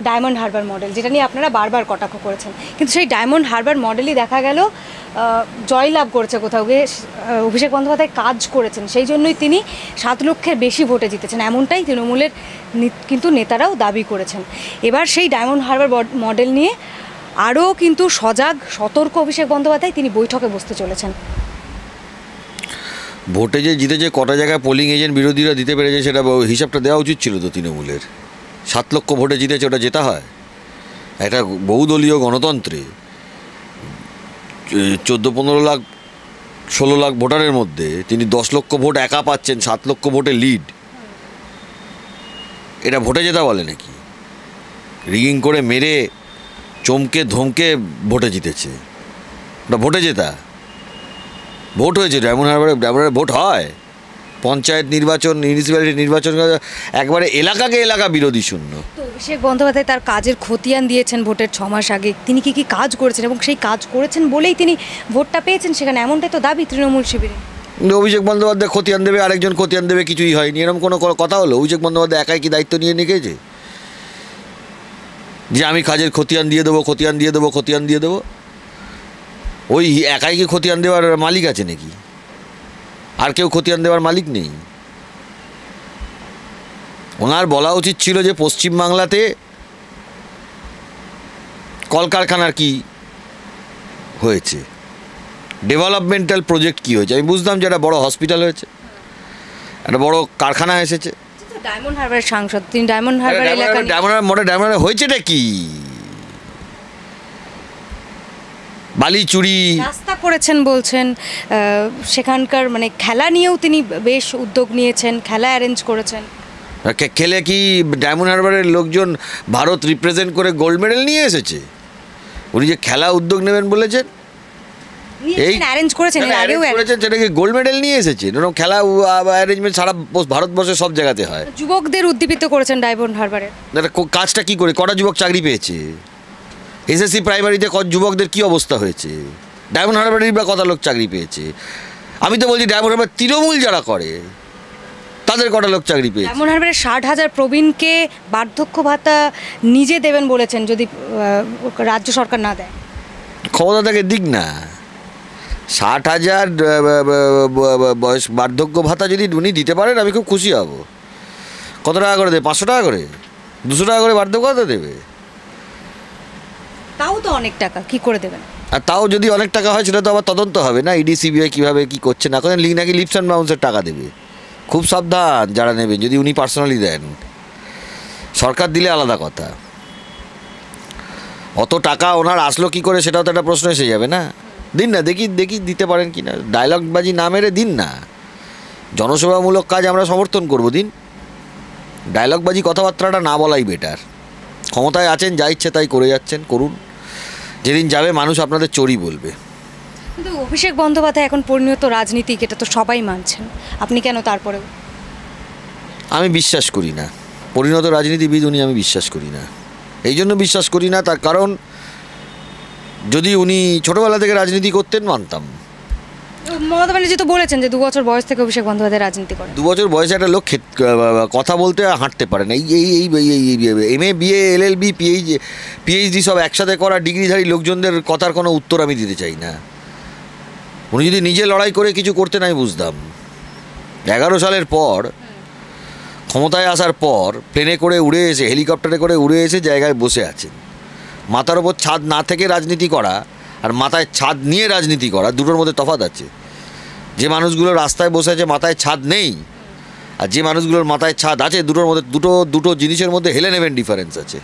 Diamond Harbour model, যেটা নিয়ে আপনারা বারবার কটাক্ষ করেছেন, কিন্তু সেই ডায়মন্ড হারবার মডেলই দেখা গেল জয়লাভ করেছে কোথাও গিয়ে। অভিষেক বন্দ্যোপাধ্যায় কাজ করেছেন, সেই জন্যই তিনি 7 লক্ষের বেশি ভোটে জিতেছেন, এমনটাই তৃণমূলের কিন্তু নেতারাও দাবি করেছেন। এবার সেই ডায়মন্ড হারবার মডেল নিয়ে আরও কিন্তু সজাগ সতর্ক অভিষেক বন্দ্যোপাধ্যায়, তিনি বৈঠকে বসতে চলেছেন। ভোটে যে জিতেছে, কটা জায়গায় পোলিং এজেন্ট বিরোধীরা দিতে পেরেছে, সেটা হিসাবটা দেওয়া উচিত ছিল তো তৃণমূলের। 7 লক্ষ ভোটে জিতেছে, ওটা জেতা হয়? একটা বহুদলীয় গণতন্ত্রে 14-15 লাখ 16 লাখ ভোটারের মধ্যে তিনি 10 লক্ষ ভোট একা পাচ্ছেন, 7 লক্ষ ভোটে লিড। এটা ভোটে জেতা বলে নাকি? রিগিং করে মেরে চমকে ধমকে ভোটে জিতেছে, ওটা ভোটে জেতা? ভোট হয়েছে ডায়মন্ড হারবারে ভোট হয়। পঞ্চায়েত নির্বাচন, মিউনিসিপ্যালিটি নির্বাচন একবারে এলাকাকে এলাকা বিরোধী শূন্য। তো অভিষেক বন্দ্যোপাধ্যায় তার কাজের খতিয়ান দিয়েছেন ভোটের 6 মাস আগে, তিনি কি কাজ করেছেন এবং সেই কাজ করেছেন বলেই তিনি ভোটটা পেয়েছেন সেখানে, এমনটাই তো দাবি তৃণমূল শিবিরে। অভিষেক বন্দ্যোপাধ্যায় খতিয়ান দেবে, আরেকজন খতিয়ান দেবে, কিছুই হয়নি, এরকম কোনো কথা হলো? অভিষেক বন্দ্যোপাধ্যায় একাই কি দায়িত্ব নিয়ে নিয়েছে যে আমি কাজের খতিয়ান দিয়ে দেবো? ওই একাই কি খতিয়ান দেওয়ার মালিক আছে নাকি? আর কেউ খতিয়ান দেওয়ার মালিক নেই। ওনার বলা উচিত ছিল যে পশ্চিমবাংলাতে কলকারখানার কি হয়েছে, ডেভেলপমেন্টাল প্রজেক্ট কি হয়েছে। আমি বুঝতাম যে একটা বড় হসপিটাল হয়েছে, একটা বড় কারখানা এসেছে। ডায়মন্ড হারবারের সাংসদ তিনি, ডায়মন্ড হারবার এলাকা ডায়মন্ড হয়েছেটা কি? বালি চুরি, রাস্তা করেছেন বলছেন, সেখানকার মানে খেলা নিয়েও তিনি বেশ উদ্যোগ নিয়েছেন, খেলা অ্যারেঞ্জ করেছেন। খেলে কি ডায়মন্ড হারবারের লোকজন ভারত রিপ্রেজেন্ট করে গোল্ড মেডেল নিয়ে এসেছে? উনি যে খেলা উদ্যোগ নেবেন বলেছেন, এই অ্যারেঞ্জ করেছেন, সেটা কি গোল্ড মেডেল নিয়ে এসেছে? খেলা অ্যারেঞ্জমেন্ট সারা ভারতবর্ষের সব জায়গাতে হয়। যুবকদের উদ্দীপিত করেছেন ডায়মন্ড হারবারে। কাজটা কি করে, কটা যুবক চাকরি পেয়েছে? এসএসসি প্রাইমারিতে যুবকদের কি অবস্থা হয়েছে? ডায়মন্ড হারবারের বা কত লোক চাকরি পেয়েছে? আমি তো বলছি ডায়মন্ড হারবার তৃণমূল যারা করে তাদের কটা লোক চাকরি পেয়েছে? ডায়মন্ড হারবারের 60,000 প্রবীণকে বার্ধক্য ভাতা নিজে দেবেন বলেছেন যদি রাজ্য সরকার না দেয়। ক্ষমতা থেকে দিক না, 60,000 বয়স বার্ধক্য ভাতা যদি উনি দিতে পারেন আমি খুব খুশি হব। কত টাকা করে দেবে? 500 টাকা করে, 200 টাকা করে বার্ধক্য ভাতা দেবে? তাও তো অনেক টাকা, কি করে দেবেন? আর তাও যদি অনেক টাকা হয় সেটা তো আবার তদন্ত হবে না, ইডি সিবিআই কীভাবে কী করছে না করেন। নাকি লিপস অ্যান্ড বাউন্সের টাকা দেবে, খুব সাবধান যারা নেবেন, যদি উনি পার্সোনালি দেন। সরকার দিলে আলাদা কথা, অত টাকা ওনার আসলো কী করে সেটাও তো একটা প্রশ্ন এসে যাবে না। দিন না, দেখি দিতে পারেন কি না। ডায়লগবাজি না মেরে দিন না, জনসেবামূলক কাজ আমরা সমর্থন করব, দিন। ডায়লগবাজি কথাবার্তাটা না বলাই বেটার। ক্ষমতায় আছেন, যা ইচ্ছে তাই করে যাচ্ছেন, করুন। যেদিন যাবে মানুষ আপনাদের চোরই বলবে। কিন্তু অভিষেক বন্দ্যোপাধ্যায় এখন পরিণত রাজনীতিক, এটা তো সবাই মানছেন, আপনি কেন তারপরেও? আমি বিশ্বাস করি না পরিণত রাজনীতিবিদ উনি, আমি বিশ্বাস করি না। এই জন্য বিশ্বাস করি না, তার কারণ যদি উনি ছোটোবেলা থেকে রাজনীতি করতেন মানতাম। মমতা ব্যানার্জি তো বলেছেন যে 2 বছর বয়স থেকে অভিষেক বন্দ্যোপাধ্যায় রাজনীতি করেন। 2 বছর বয়সে একটা লোক কথা বলতে হাঁটতে পারে না। এই MA BA LLB PhD সব একসাথে করা ডিগ্রিধারী লোকজনদের কথার কোনো উত্তর আমি দিতে চাই না। উনি যদি নিজে লড়াই করে কিছু করতেন আমি বুঝতাম। 11 সালের পর ক্ষমতায় আসার পর প্লেনে করে উড়ে এসে, হেলিকপ্টারে করে উড়ে এসে জায়গায় বসে আছেন। মাথার ওপর ছাদ না থেকে রাজনীতি করা আর মাথায় ছাদ নিয়ে রাজনীতি করা, দুটোর মধ্যে তফাৎ আছে। যে মানুষগুলো রাস্তায় বসে আছে মাথায় ছাদ নেই, আর যে মানুষগুলোর মাথায় ছাদ আছে, দুটোর মধ্যে দুটো জিনিসের মধ্যে হেলে নেবেন ডিফারেন্স আছে।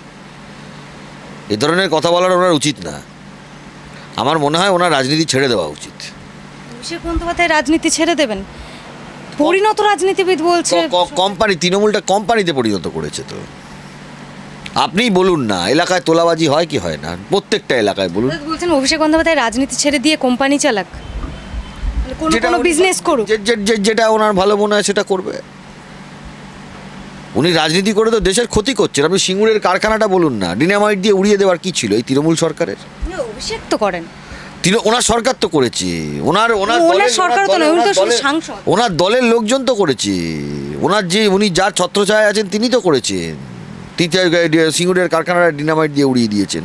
এ ধরনের কথা বলার ওনার উচিত না। আমার মনে হয় ওনার রাজনীতি ছেড়ে দেওয়া উচিত। অভিষেক বন্দ্যোপাধ্যায় রাজনীতি ছেড়ে দেবেন? পরিণত রাজনীতিবিদ বলছে। কোম্পানি, তৃণমূলটা কোম্পানিতে পরিণত করেছে তো। আপনি বলুন না, এলাকায় তোলাবাজি হয় কি হয় না? প্রত্যেকটা এলাকায় বলুন। বলছেন অভিষেক বন্দ্যোপাধ্যায় রাজনীতি ছেড়ে দিয়ে কোম্পানি চালাক, কোনো বিজনেস করুক, যেটা ওনার ভালো মনে হয় সেটা করবে। উনি রাজনীতি করে তো দেশের ক্ষতি করছেন। আপনি সিঙ্গুরের কারখানাটা বলুন না, ডিনামাইট দিয়ে উড়িয়ে দেওয়ার কি ছিল এই তৃণমূল সরকারের? অভিষেক তো করেন, ওনার সরকার তো করেছে, ওনার দলের লোকজন তো করেছে, উনি যার ছত্রছায়ায় আছেন তিনি তো করেছেন। সিঙ্গুরের কারখানাটা ডিনামাইট দিয়ে উড়িয়ে দিয়েছেন।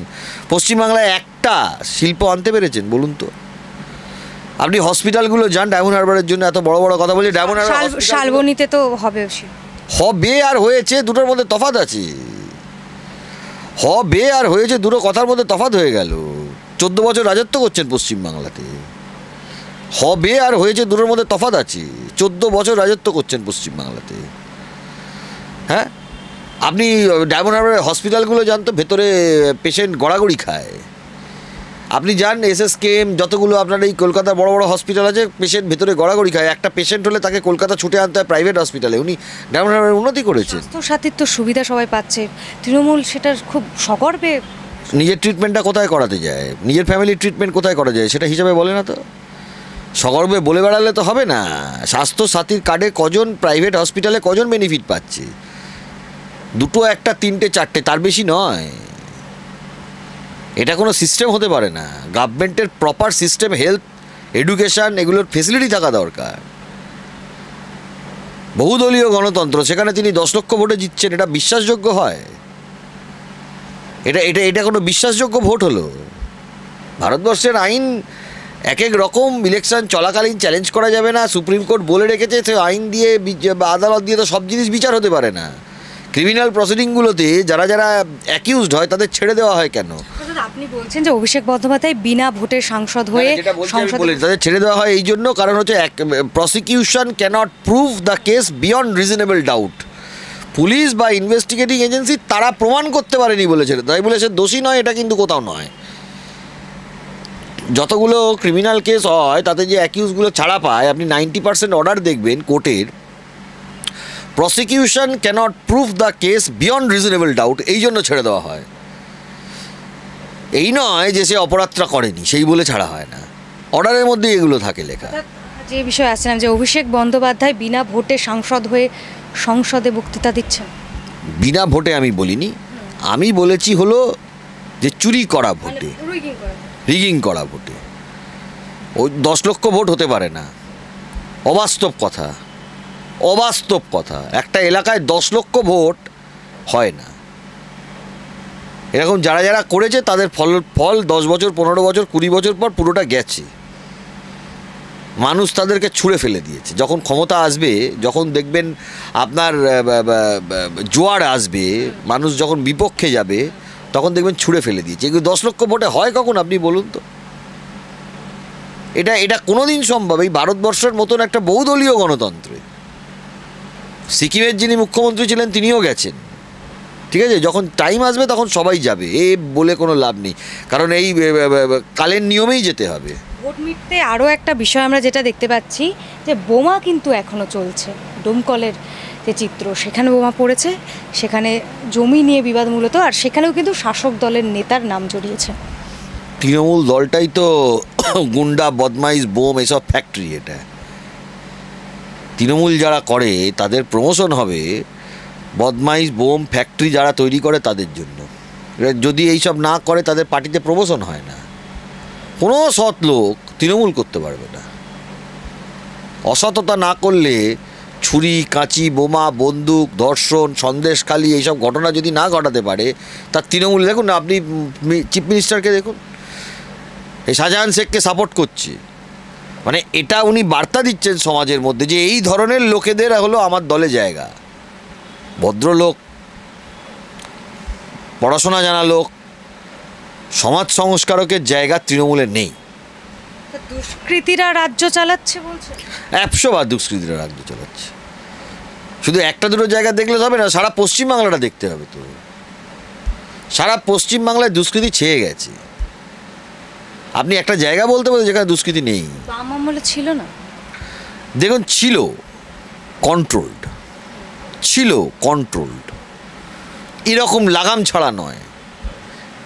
পশ্চিমবাংলায় একটা শিল্প আনতে পেরেছেন বলুন তো? আপনি হসপিটালগুলো যান, ডায়মন্ড হারবারের জন্য এত বড় বড় কথা বলছি, ডায়মন্ড হারবার শালবনীতে তো হবে, হবে আর হয়েছে দুটোর মধ্যে তফাৎ আছে। হবে আর হয়েছে দুটো কথার মধ্যে তফাৎ হয়ে গেল। 14 বছর রাজত্ব করছেন পশ্চিমবাংলাতে। হবে আর হয়েছে দুটোর মধ্যে তফাৎ আছে। 14 বছর রাজত্ব করছেন পশ্চিমবাংলাতে। হ্যাঁ, আপনি ডায়মন্ড হারবারের হসপিটালগুলো যান তো, ভেতরে পেশেন্ট গড়াগড়ি খায়। আপনি যান SSKM, যতগুলো আপনার এই কলকাতার বড় বড় হসপিটাল আছে, পেশেন্ট ভেতরে গড়াগড়ি খায়। একটা পেশেন্ট হলে তাকে কলকাতা ছুটে আনতে হয় প্রাইভেট হসপিটালে। উনি ডায়মন্ড হারবারের উন্নতি করেছেন। স্বাস্থ্যসাথীর তো সুবিধা সবাই পাচ্ছে, তৃণমূল সেটার খুব সগর্বে নিজের ট্রিটমেন্টটা কোথায় করাতে যায়, নিজের ফ্যামিলির ট্রিটমেন্ট কোথায় করা যায় সেটা হিসাবে বলে না তো। সগর্বে বলে বেড়ালে তো হবে না। স্বাস্থ্যসাথীর কার্ডে কজন প্রাইভেট হসপিটালে কজন বেনিফিট পাচ্ছে? 2, 1, 3, 4, তার বেশি নয়। এটা কোনো সিস্টেম হতে পারে না। গভর্নমেন্টের প্রপার সিস্টেম, হেলথ, এডুকেশান, এগুলোর ফেসিলিটি থাকা দরকার। বহুদলীয় গণতন্ত্র, সেখানে তিনি 10 লক্ষ ভোটে জিতছেন, এটা বিশ্বাসযোগ্য হয়? এটা এটা এটা কোনো বিশ্বাসযোগ্য ভোট হলো? ভারতবর্ষের আইন এক এক রকম। ইলেকশন চলাকালীন চ্যালেঞ্জ করা যাবে না, সুপ্রিম কোর্ট বলে রেখেছে। সে আইন দিয়ে, আদালত দিয়ে তো সব জিনিস বিচার হতে পারে না। ক্রিমিনাল প্রসিডিংগুলোতে যারা যারা অ্যাকিউজড হয় তাদের ছেড়ে দেওয়া হয় কেন? আপনি বলছেন যে অভিষেক বন্দ্যোপাধ্যায় বিনা ভোটের সাংসদ হয়ে তাদের ছেড়ে দেওয়া হয় এই জন্য, কারণ হচ্ছে prosecution cannot prove the case beyond reasonable doubt. Police বা ইনভেস্টিগেটিং এজেন্সি তারা প্রমাণ করতে পারেনি বলেছে, তাই বলে সে দোষী নয়, এটা কিন্তু কোথাও নয়। যতগুলো ক্রিমিনাল কেস হয় তাতে যে অ্যাকিউজগুলো ছাড়া পায়, আপনি 90% অর্ডার দেখবেন কোর্টের, prosecution cannot prove the case beyond reasonable doubt, এই জন্য ছেড়ে দেওয়া হয়। এই নয় যে সে অপরাধটা করেনি সেই বলে ছাড়া হয় না। অর্ডারের মধ্যে এগুলো থাকে লেখা। যে বিষয়ে আসছিলাম যে অভিষেক বন্দ্যোপাধ্যায় বিনা ভোটে সাংসদ হয়ে সংসদে বক্তৃতা দিচ্ছেন। বিনা ভোটে আমি বলিনি, আমি বলেছি হলো যে চুরি করা ভোটে, রিগিং করা ভোটে। ওই 10 লক্ষ ভোট হতে পারে না, অবাস্তব কথা, অবাস্তব কথা। একটা এলাকায় 10 লক্ষ ভোট হয় না। এরকম যারা যারা করেছে তাদের ফল 10 বছর, 15 বছর, 20 বছর পর পুরোটা গেছে। মানুষ তাদেরকে ছুঁড়ে ফেলে দিয়েছে। যখন ক্ষমতা আসবে, যখন দেখবেন আপনার জোয়ার আসবে, মানুষ যখন বিপক্ষে যাবে, তখন দেখবেন ছুঁড়ে ফেলে দিয়েছে। এগুলো 10 লক্ষ ভোটে হয় কখন আপনি বলুন তো? এটা কোনোদিন সম্ভব? এই ভারতবর্ষের মতন একটা বহুদলীয় গণতন্ত্রে সিকিমের যিনি মুখ্যমন্ত্রী ছিলেন তিনিও গেছেন, ঠিক আছে? যখন টাইম আসবে তখন সবাই যাবে, এ বলে কোনো লাভ নেই, কারণ এই কালের নিয়মেই যেতে হবে। ভোট মিটতে আরও একটা বিষয় আমরা যেটা দেখতে পাচ্ছি যে বোমা কিন্তু এখনও চলছে। ডোমকলের যে চিত্র, সেখানে বোমা পড়েছে, সেখানে জমি নিয়ে বিবাদ মূলত, আর সেখানেও কিন্তু শাসক দলের নেতার নাম জড়িয়েছে। তৃণমূল দলটাই তো গুন্ডা, বদমাইশ, বোম, এসব ফ্যাক্টরি। এটা তৃণমূল যারা করে তাদের প্রমোশন হবে, বদমাইশ, বোম ফ্যাক্টরি যারা তৈরি করে তাদের জন্য। যদি এইসব না করে তাদের পার্টিতে প্রমোশন হয় না। কোনো সৎ লোক তৃণমূল করতে পারবে না। অসততা না করলে ছুরি, কাঁচি, বোমা, বন্দুক, ধর্ষণ, সন্দেশখালি এইসব ঘটনা যদি না ঘটাতে পারে, তার তৃণমূল দেখুন না, আপনি চিফ মিনিস্টারকে দেখুন, এই শাহজাহান শেখকে সাপোর্ট করছে। মানে এটা উনি বার্তা দিচ্ছেন সমাজের মধ্যে যে এই ধরনের লোকেদের হলো আমার দলে জায়গা। ভদ্রলোক, পড়াশোনা জানা লোক, সমাজ সংস্কারকের জায়গা তৃণমূলে নেই। দুষ্কৃতীরা রাজ্য চালাচ্ছে বলছে। 100 বার দুষ্কৃতীরা রাজ্য চালাচ্ছে। শুধু একটা দুটো জায়গা দেখলে হবে না, সারা পশ্চিমবাংলাটা দেখতে হবে। তো সারা পশ্চিমবাংলায় দুষ্কৃতি ছেয়ে গেছে। আপনি একটা জায়গা বলতে পারেন যেখানে দুষ্কৃতি নেই? বাম আমলে ছিল না। দেখুন, ছিল কন্ট্রোলড, ছিল কন্ট্রোলড, এরকম লাগাম ছাড়া নয়।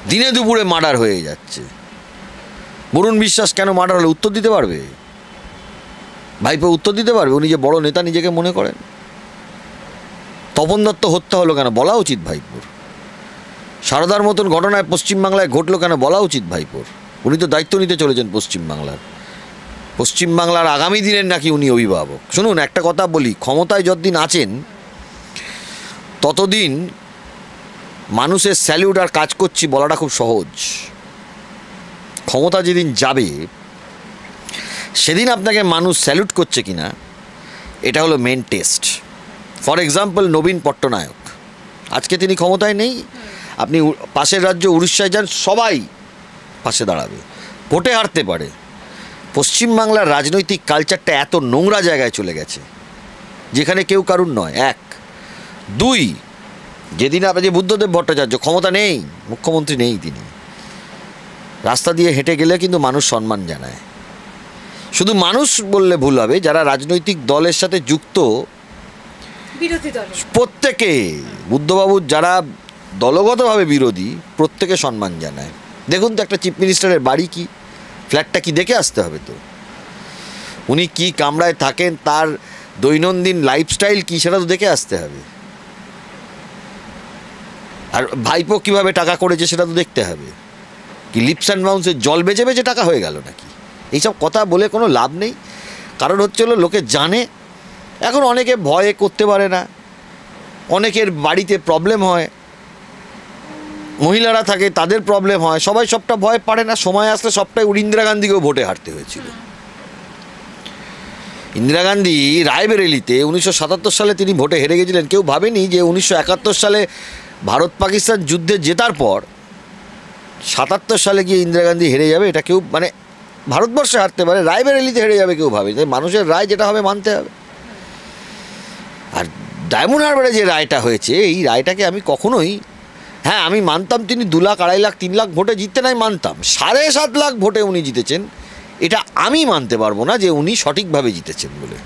দিনে দুপুরে মার্ডার হয়ে যাচ্ছে। বরুণ বিশ্বাস কেন মার্ডার হলে উত্তর দিতে পারবে? ভাইপো উত্তর দিতে পারবে? উনি যে বড় নেতা নিজেকে মনে করেন। তপন দত্ত হত্যা হলো কেন? বলা উচিত ভাইপোর। সারদার মতন ঘটনায় পশ্চিমবাংলায় ঘটলো কেন? বলা উচিত ভাইপোর। উনি তো দায়িত্ব নিতে চলেছেন পশ্চিমবাংলার। পশ্চিমবাংলার আগামী দিনের নাকি উনি অভিভাবক। শুনুন, একটা কথা বলি, ক্ষমতায় যতদিন আছেন ততদিন মানুষের স্যালিউট আর কাজ করছি বলাটা খুব সহজ। ক্ষমতা যেদিন যাবে সেদিন আপনাকে মানুষ স্যালুট করছে কিনা এটা হলো মেন টেস্ট। ফর এক্সাম্পল নবীন পট্টনায়ক, আজকে তিনি ক্ষমতায় নেই, আপনি পাশের রাজ্য উড়িষ্যায় যান, সবাই পাশে দাঁড়াবে, ভোটে হারতে পারে। পশ্চিমবাংলার রাজনৈতিক কালচারটা এত নোংরা জায়গায় চলে গেছে যেখানে কেউ কারুর নয়, এক। দুই, যেদিন আপনার যে বুদ্ধদেব ভট্টাচার্য ক্ষমতা নেই, মুখ্যমন্ত্রী নেই, তিনি রাস্তা দিয়ে হেঁটে গেলে কিন্তু মানুষ সম্মান জানায়। শুধু মানুষ বললে ভুল হবে, যারা রাজনৈতিক দলের সাথে যুক্ত বিরোধী দল প্রত্যেকে, বুদ্ধবাবুর যারা দলগতভাবে বিরোধী, প্রত্যেকে সম্মান জানায়। দেখুন তো একটা চিফ মিনিস্টারের বাড়ি কি, ফ্ল্যাটটা কি দেখে আসতে হবে তো, উনি কি কামরায় থাকেন, তার দৈনন্দিন লাইফস্টাইল কী সেটা তো দেখে আসতে হবে। আর ভাইপো কীভাবে টাকা করেছে সেটা তো দেখতে হবে। কি লিপস অ্যান্ড বাউন্সের জল বেচে বেচে টাকা হয়ে গেল নাকি? এইসব কথা বলে কোনো লাভ নেই। কারণ হচ্ছে হলো লোকে জানে, এখন অনেকে ভয়ে করতে পারে না, অনেকের বাড়িতে প্রবলেম হয়, মহিলারা থাকে তাদের প্রবলেম হয়, সবাই সবটা ভয় পারে না। সময় আসলে সবটাই ইন্দিরা গান্ধীকেও ভোটে হারতে হয়েছিল। ইন্দিরা গান্ধী রায়বেরেলিতে 1977 সালে তিনি ভোটে হেরে গেছিলেন। কেউ ভাবেনি যে 1971 সালে ভারত পাকিস্তান যুদ্ধে জেতার পর 77 সালে গিয়ে ইন্দিরা গান্ধী হেরে যাবে, এটা কেউ মানে ভারতবর্ষে হারতে পারে, রায়বেরেলিতে হেরে যাবে কেউ ভাবে। তাই মানুষের রায় যেটা হবে মানতে হবে। আর ডায়মন্ড হারবারে যে রায়টা হয়েছে, এই রায়টাকে আমি কখনোই, হ্যাঁ আমি মানতাম তিনি 2 লাখ 2.5 লাখ 3 লাখ ভোটে জিততে, নাই মানতাম। 7.5 লাখ ভোটে উনি জিতেছেন, এটা আমি মানতে পারবো না যে উনি সঠিকভাবে জিতেছেন বলে।